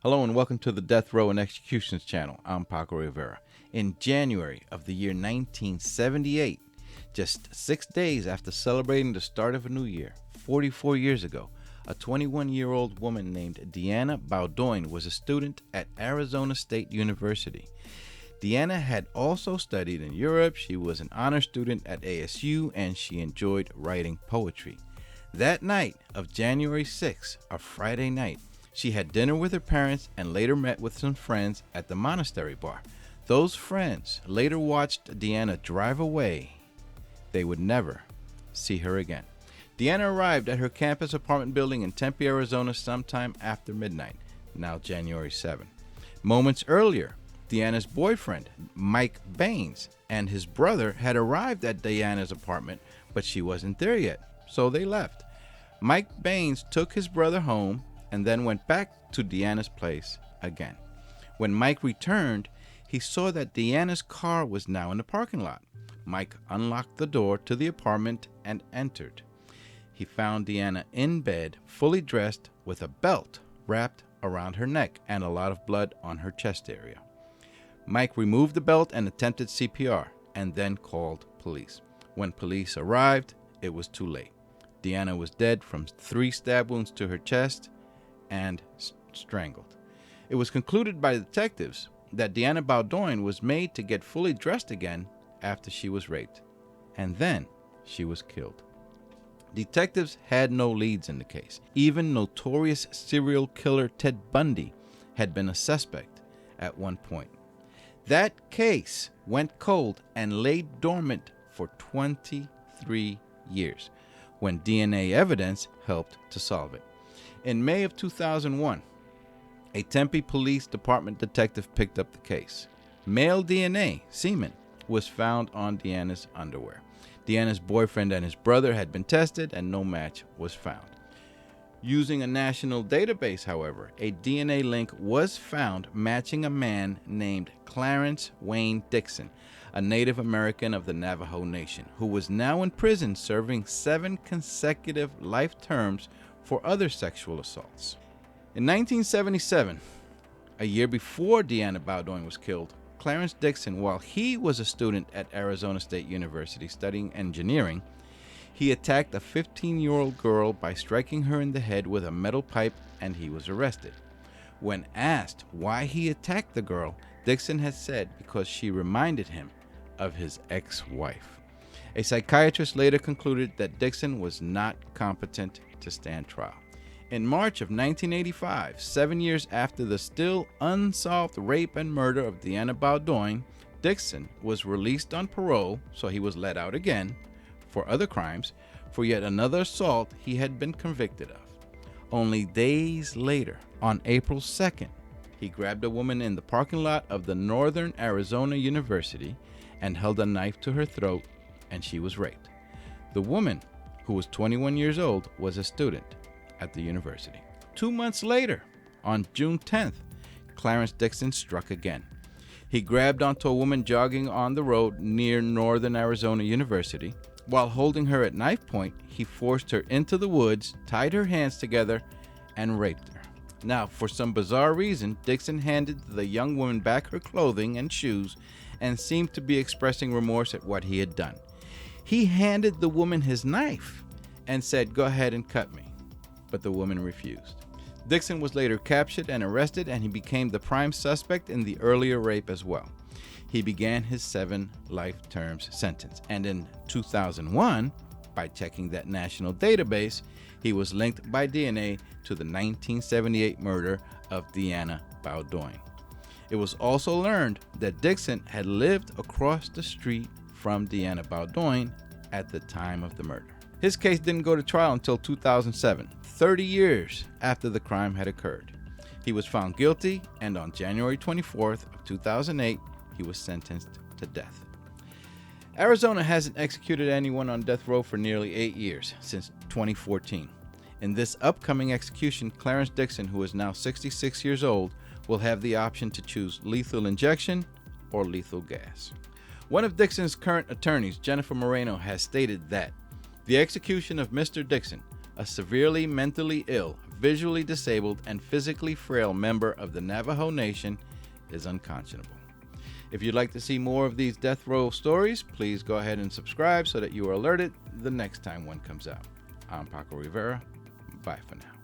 Hello and welcome to the Death Row and Executions channel. I'm Paco Rivera. In January of the year 1978, just 6 days after celebrating the start of a new year, 44 years ago, a 21-year-old woman named Deana Bowdoin was a student at Arizona State University. Deanna had also studied in Europe. She was an honor student at ASU and she enjoyed writing poetry. That night of January 6th, a Friday night, she had dinner with her parents and later met with some friends at the monastery bar. Those friends later watched Deanna drive away. They would never see her again. Deanna arrived at her campus apartment building in Tempe, Arizona sometime after midnight, now January 7. Moments earlier, Deanna's boyfriend, Mike Baines, and his brother had arrived at Deanna's apartment, but she wasn't there yet, so they left. Mike Baines took his brother home and then went back to Deanna's place again. When Mike returned, he saw that Deanna's car was now in the parking lot. Mike unlocked the door to the apartment and entered. He found Deanna in bed, fully dressed, with a belt wrapped around her neck and a lot of blood on her chest area. Mike removed the belt and attempted CPR and then called police. When police arrived, it was too late. Deanna was dead from 3 stab wounds to her chest and strangled. It was concluded by detectives that Deanna Bowdoin was made to get fully dressed again after she was raped, and then she was killed. Detectives had no leads in the case. Even notorious serial killer Ted Bundy had been a suspect at one point. That case went cold and lay dormant for 23 years when DNA evidence helped to solve it. In May of 2001, a Tempe Police Department detective picked up the case. Male DNA, semen, was found on Deanna's underwear. Deanna's boyfriend and his brother had been tested and no match was found. Using a national database, however, a DNA link was found matching a man named Clarence Wayne Dixon, a Native American of the Navajo Nation, who was now in prison serving 7 consecutive life terms for other sexual assaults. In 1977, a year before Deana Bowdoin was killed, Clarence Dixon, while he was a student at Arizona State University studying engineering, he attacked a 15-year-old girl by striking her in the head with a metal pipe, and he was arrested. When asked why he attacked the girl, Dixon had said because she reminded him of his ex-wife. A psychiatrist later concluded that Dixon was not competent to stand trial. In March of 1985, 7 years after the still unsolved rape and murder of Deana Bowdoin, Dixon was released on parole, so he was let out again for other crimes for yet another assault he had been convicted of. Only days later, on April 2nd, he grabbed a woman in the parking lot of the Northern Arizona University and held a knife to her throat, and she was raped. The woman, who was 21 years old, was a student at the university. 2 months later, on June 10th, Clarence Dixon struck again. He grabbed onto a woman jogging on the road near Northern Arizona University. While holding her at knife point, he forced her into the woods, tied her hands together, and raped her. Now, for some bizarre reason, Dixon handed the young woman back her clothing and shoes and seemed to be expressing remorse at what he had done. He handed the woman his knife and said, "Go ahead and cut me," but the woman refused. Dixon was later captured and arrested, and he became the prime suspect in the earlier rape as well. He began his 7 life terms sentence, and in 2001, by checking that national database, he was linked by DNA to the 1978 murder of Deana Bowdoin. It was also learned that Dixon had lived across the street from Deana Bowdoin at the time of the murder. His case didn't go to trial until 2007, 30 years after the crime had occurred. He was found guilty, and on January 24th of 2008, he was sentenced to death. Arizona hasn't executed anyone on death row for nearly 8 years, since 2014. In this upcoming execution, Clarence Dixon, who is now 66 years old, will have the option to choose lethal injection or lethal gas. One of Dixon's current attorneys, Jennifer Moreno, has stated that the execution of Mr. Dixon, a severely mentally ill, visually disabled and physically frail member of the Navajo Nation is unconscionable. If you'd like to see more of these death row stories, please go ahead and subscribe so that you are alerted the next time one comes out. I'm Paco Rivera. Bye for now.